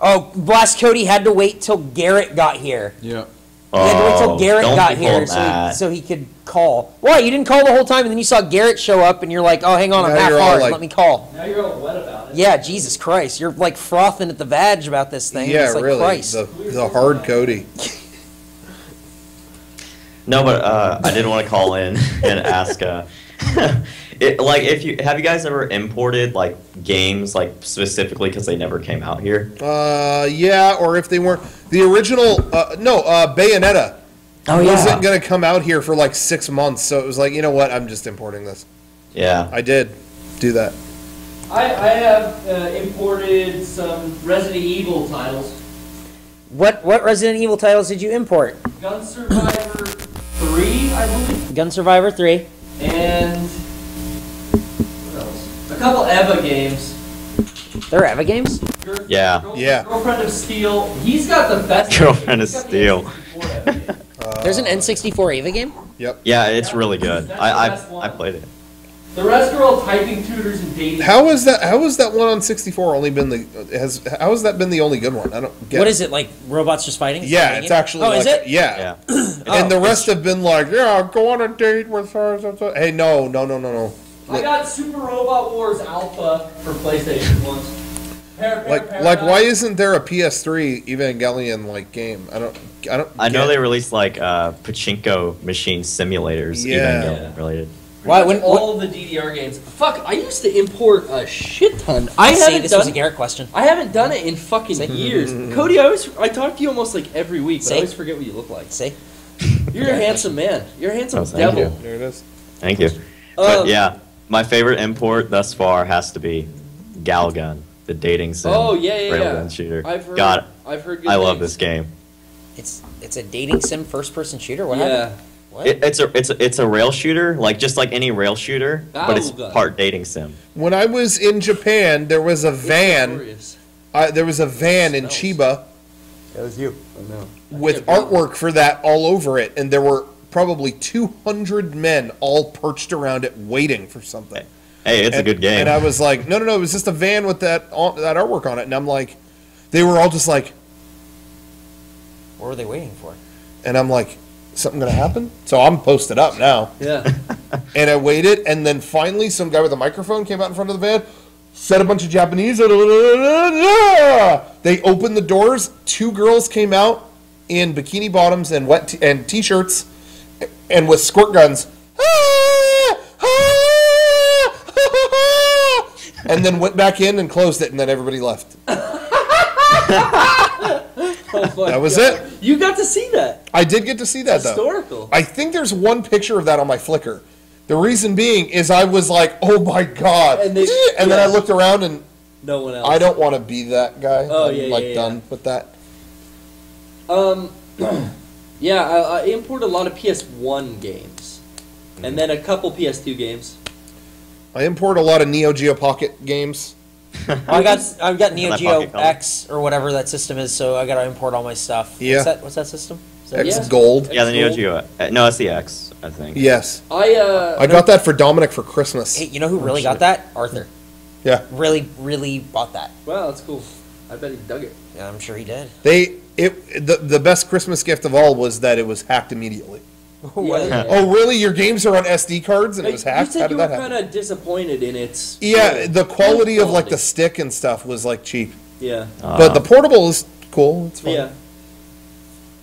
Oh, Blast Cody had to wait till Garrett got here. Yeah. He had to wait till Garrett got here so he could call. Why? You didn't call the whole time, and then you saw Garrett show up, and you're like, oh, hang on, I'm half hard. Let me call. Now you're all wet about it. Yeah, Jesus Christ. You're like frothing at the vag about this thing. Yeah, it's like, really. Christ. The hard Cody. No, but I did want to call in and ask, have you guys ever imported like games like specifically because they never came out here? Yeah, or if they weren't the original. Bayonetta. Oh yeah. Wasn't gonna come out here for like 6 months, so it was like, you know what? I'm just importing this. Yeah. I did do that. I have imported some Resident Evil titles. What Resident Evil titles did you import? Gun Survivor 3, I believe. Gun Survivor 3. And what else? A couple EVA games. They're EVA games? Yeah. Girlfriend of Steel. He's got the best. Girlfriend of Steel. There's an N64 EVA game? Yep. Yeah, it's really good. I played it. The rest are all typing tutors and dating. How is that one on 64 only been how has that been the only good one? I don't get. What is it, like robots just fighting? Yeah, it's actually. Oh, like, is it? Yeah. And the rest have been like, yeah, go on a date with her. Hey, no. I got Super Robot Wars Alpha for PlayStation once. Like, why isn't there a PS3 Evangelion like game? I know they released like pachinko machine simulators, Evangelion related. Why? All the DDR games. Fuck! I used to import a shit ton. This was a Garrett question. I haven't done it in fucking years. Cody, I talk to you almost like every week, but I always forget what you look like. You're a handsome man. You're a handsome devil. You. There it is. Thank you. But yeah, my favorite import thus far has to be Galgun, the dating sim. Oh yeah. Railgun shooter. I've heard good I love things. this game. It's a dating sim first-person shooter. What Yeah. happened? What? It's a rail shooter, like just like any rail shooter, but it's part dating sim. When I was in Japan, there was a van. There was a van in Chiba. That was you. Oh, no. With artwork for that all over it, and there were probably 200 men all perched around it waiting for something. Hey, it's a good game. And I was like, no, it was just a van with that artwork on it. And I'm like, they were all just like, what were they waiting for? And I'm like, something gonna happen? So I'm posted up now. Yeah. And I waited, and then finally some guy with a microphone came out in front of the van, said a bunch of Japanese. They opened the doors. 2 girls came out in bikini bottoms and and t-shirts, and with squirt guns. And then went back in and closed it, and then everybody left. That was it. You got to see that. I did get to see that, though. Historical. I think there's one picture of that on my Flickr. The reason being is I was like, oh my God. And then I looked around and no one else. I don't want to be that guy. Oh, I'm done with that. Yeah, I import a lot of PS1 games. And then a couple PS2 games. I import a lot of Neo Geo Pocket games. I've got Neo Geo X or whatever that system is, so I gotta import all my stuff. Yeah. What's that system? X Gold. Yeah, the Neo Geo. No, it's the X, I think. Yes. I got that for Dominic for Christmas. Hey, you know who really got that? Arthur. Yeah. Really, really bought that. Wow, that's cool. I bet he dug it. Yeah, I'm sure he did. The best Christmas gift of all was that it was hacked immediately. Oh, really? Your games are on SD cards and it was hacked? You How said did you that were happen? kind of disappointed in its... Yeah, the quality of like the stick and stuff was like cheap. Yeah. But the portable is cool. It's fun. Yeah.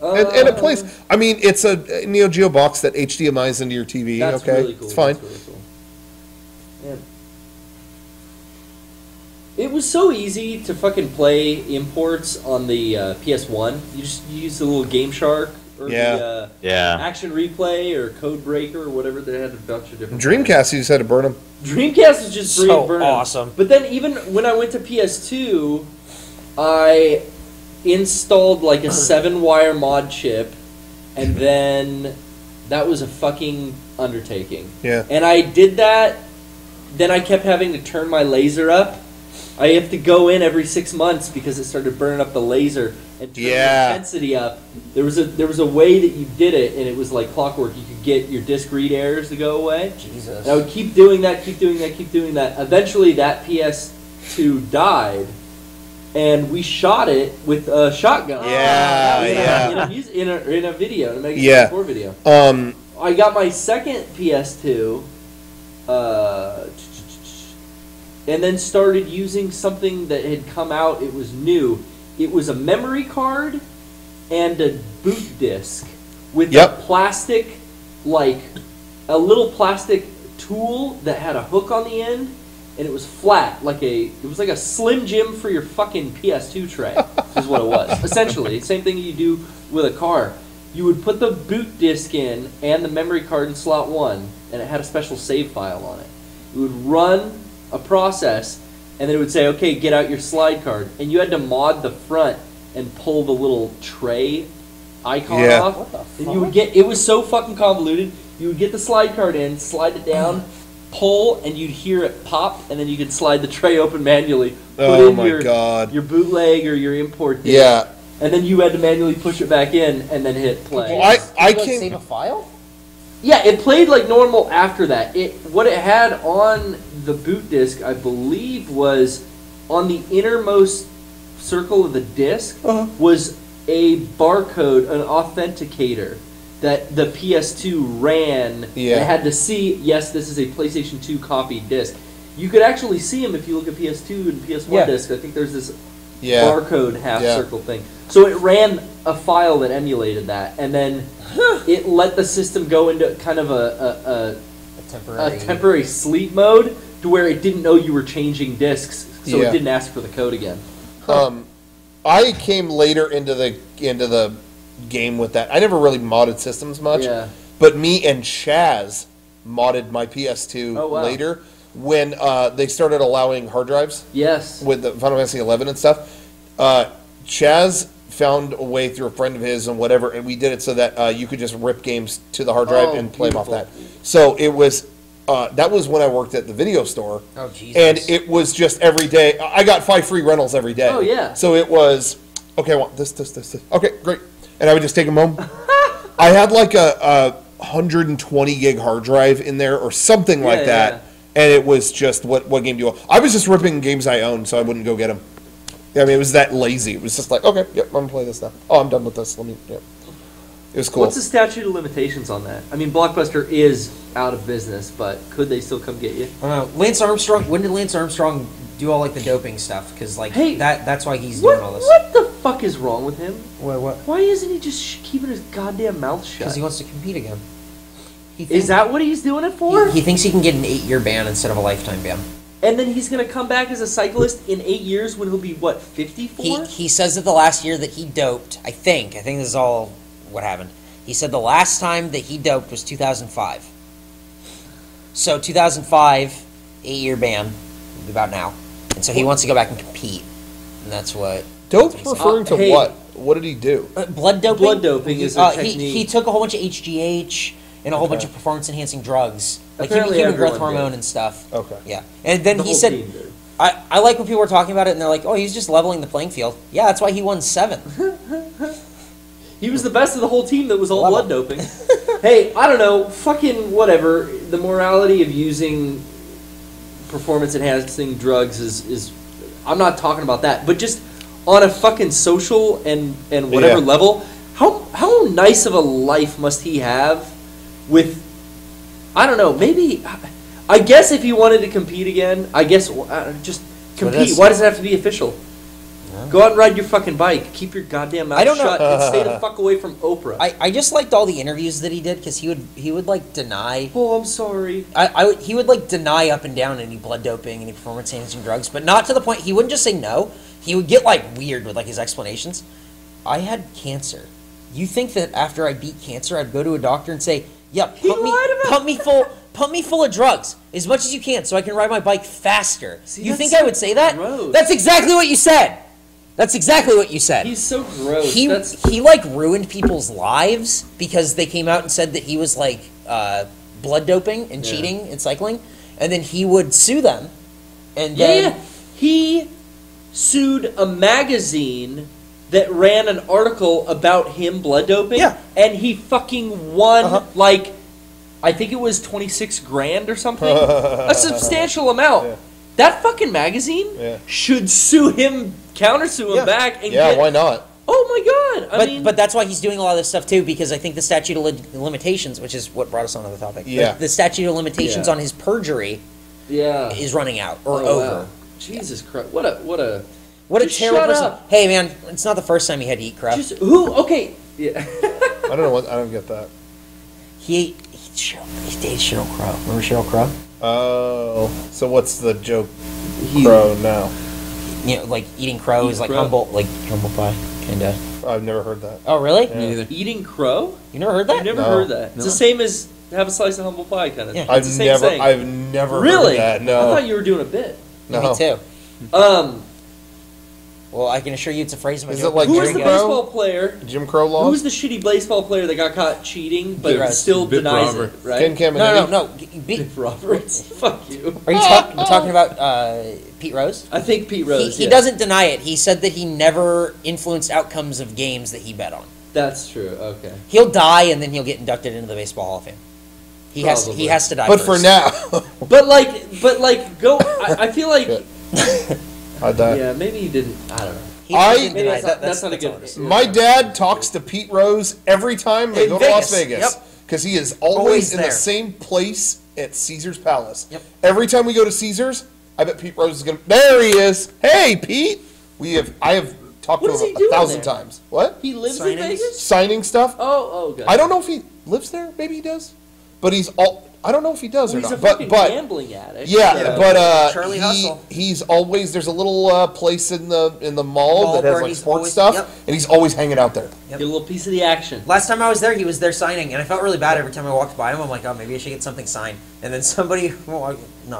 And it plays. I mean, it's a Neo Geo box that HDMI's into your TV. That's okay, really cool. It's fine. That's really cool. Yeah. It was so easy to fucking play imports on the PS1. You use the little Game Shark or the Action Replay or Code Breaker or whatever. They had a bunch of different. Dreamcast, you just had to burn them. Dreamcast was just so burn awesome. But then even when I went to PS2, I installed like a 7-wire mod chip, and then that was a fucking undertaking. Yeah. And I did that. Then I kept having to turn my laser up. I have to go in every 6 months because it started burning up the laser and turn the intensity up. There was a way that you did it, and it was like clockwork. You could get your disc read errors to go away. Jesus. And I would keep doing that, keep doing that, keep doing that. Eventually, that PS2 died, and we shot it with a shotgun. In a video, in a Mega64 video. I got my second PS2, and then started using something that had come out. It was new. It was a memory card and a boot disc with a plastic, like a little plastic tool that had a hook on the end, and it was flat, it was like a Slim Jim for your fucking PS2 tray, is what it was. Essentially, same thing you do with a car. You would put the boot disc in and the memory card in slot 1, and it had a special save file on it. You would run a process, and then it would say, okay, get out your slide card. And you had to mod the front and pull the little tray icon off. What the fuck? And you would get, it was so fucking convoluted, you would get the slide card in, slide it down, pull, and you'd hear it pop, and then you could slide the tray open manually. Put in your bootleg or your import disc. Yeah. And then you had to manually push it back in and then hit play. I can't save a file. Yeah, it played like normal after that. What it had on the boot disc, I believe, was on the innermost circle of the disc was a barcode, an authenticator that the PS2 ran. Yeah. And had to see, yes, this is a PlayStation 2 copy disc. You could actually see them if you look at PS2 and PS1 discs. I think there's this barcode half-circle thing. So it ran a file that emulated that, and then it let the system go into kind of a temporary sleep mode to where it didn't know you were changing discs, so it didn't ask for the code again. I came later into the game with that. I never really modded systems much, but me and Chaz modded my PS2 later when they started allowing hard drives. Yes, with the Final Fantasy 11 and stuff. Chaz found a way through a friend of his and whatever, and we did it so that you could just rip games to the hard drive and play them off that. So it was that was when I worked at the video store. Oh, Jesus. And it was just every day. I got 5 free rentals every day. Oh, yeah. So it was, okay, I want this. Okay, great. And I would just take them home. I had like a 120 gig hard drive in there or something like that. Yeah. And it was just, what game do you want? I was just ripping games I owned so I wouldn't go get them. I mean, it was that lazy. It was just like, okay, yep, I'm going to play this now. Oh, I'm done with this. It was cool. What's the statute of limitations on that? I mean, Blockbuster is out of business, but could they still come get you? Lance Armstrong, when did Lance Armstrong do all, like, the doping stuff? Because, like, that's why he's doing all this. What the fuck is wrong with him? What? Why isn't he just keeping his goddamn mouth shut? Because he wants to compete again. Is that what he's doing it for? He thinks he can get an 8-year ban instead of a lifetime ban. And then he's going to come back as a cyclist in 8 years when he'll be, what, 54? He says that the last year that he doped, I think this is all what happened. He said the last time that he doped was 2005. So 2005, 8-year ban, about now. And so he wants to go back and compete. And that's what... Dope referring to what? What did he do? Blood doping? Blood doping is a technique. He took a whole bunch of HGH and a whole bunch of performance-enhancing drugs. Like human growth hormone and stuff. Okay. Yeah. And then he said... I like when people were talking about it and they're like, oh, he's just leveling the playing field. Yeah, that's why he won 7. He was the best of the whole team that was all blood doping. Hey, I don't know, fucking whatever. The morality of using performance-enhancing drugs is I'm not talking about that, but just on a fucking social and whatever level, how nice of a life must he have with, I don't know, maybe, I guess if he wanted to compete again, I guess just compete. Why does it have to be official? Go out and ride your fucking bike. Keep your goddamn mouth shut and stay the fuck away from Oprah. I just liked all the interviews that he did because he would like deny. Oh, I'm sorry. He would like deny up and down any blood doping, any performance enhancing drugs, but not to the point. He wouldn't just say no. He would get like weird with like his explanations. I had cancer. You think that after I beat cancer, I'd go to a doctor and say, "Yeah, pump me full of drugs as much as you can, so I can ride my bike faster." See, you think I would say that? Gross. That's exactly what you said. That's exactly what you said. He's so gross. He like ruined people's lives because they came out and said that he was like blood doping and cheating in cycling, and then he would sue them. And then he sued a magazine that ran an article about him blood doping. Yeah. And he fucking won like I think it was $26,000 or something. A substantial amount. Yeah. That fucking magazine should sue him countersue him back and Yeah, why not? Oh my God! But that's why he's doing a lot of this stuff too, because I think the statute of limitations, which is what brought us onto the topic. Yeah. The statute of limitations on his perjury. Is running out or over. Wow. Jesus Christ! What a terrible person. Hey man, it's not the first time he had to eat crap. Okay. Yeah. I don't know I don't get that. He dated Sheryl Crow. Remember Sheryl Crow? Oh, so what's the joke? Crow now. You know, like eating crow is like humble pie, kinda. I've never heard that. Oh really? Me neither. Eating crow? You never heard that? I've never heard that. It's the same as have a slice of humble pie kind of. Yeah. It's the same saying. I've never really heard that. No. I thought you were doing a bit. No. Me too. Well, I can assure you it's a phrase of a Is joke. it like who was the baseball player? Jim Crow law? Who was the shitty baseball player that got caught cheating but still denies it? Right? Ken Caminiti? No. Biff Roberts. Fuck you. Are you talking about Pete Rose? I think Pete Rose. He doesn't deny it. He said that he never influenced outcomes of games that he bet on. That's true. Okay. He'll die and then he'll get inducted into the Baseball Hall of Fame. He has to die. But first. for now. but go. I feel like. I died. Yeah, maybe he didn't. I don't know. That's not a good. My dad talks to Pete Rose every time they go to Las Vegas. Because he is always in the same place at Caesar's Palace. Yep. Every time we go to Caesar's, I bet Pete Rose is going to... There he is! Hey, Pete! I have talked to him 1,000 times. What? He lives in Vegas? Signing stuff. Oh, God. I don't know if he lives there. Maybe he does. But I don't know if he does or he's not. a fucking gambling addict. Yeah, but Charlie Hustle. He's always there's a little place in the mall that has like sports stuff, and he's always hanging out there. Get a little piece of the action. Last time I was there, he was there signing, and I felt really bad every time I walked by him. I'm like, oh, maybe I should get something signed. And then somebody, no,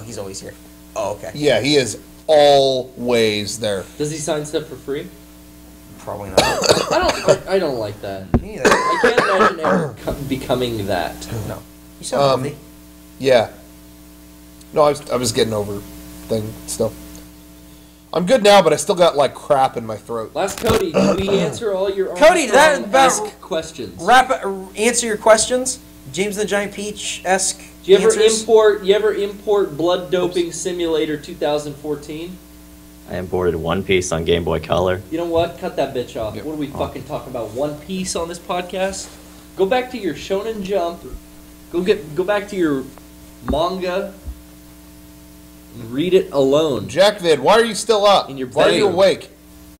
he's always here. Oh, okay. Yeah, he is always there. Does he sign stuff for free? Probably not. I don't like that. Me either. I can't imagine ever becoming that. No. You sound healthy. Yeah. No, I was getting over thing still. I'm good now, but I still got like crap in my throat. Last Cody, did we answer all your questions? Answer your questions. James the Giant Peach-esque. Do you ever import Blood Doping Simulator 2014? I imported One Piece on Game Boy Color. You know what? Cut that bitch off. What are we fucking talking about? One Piece on this podcast? Go back to your Shonen Jump. Go back to your manga and read it alone. Jack Vid, why are you still up? In your why are you awake?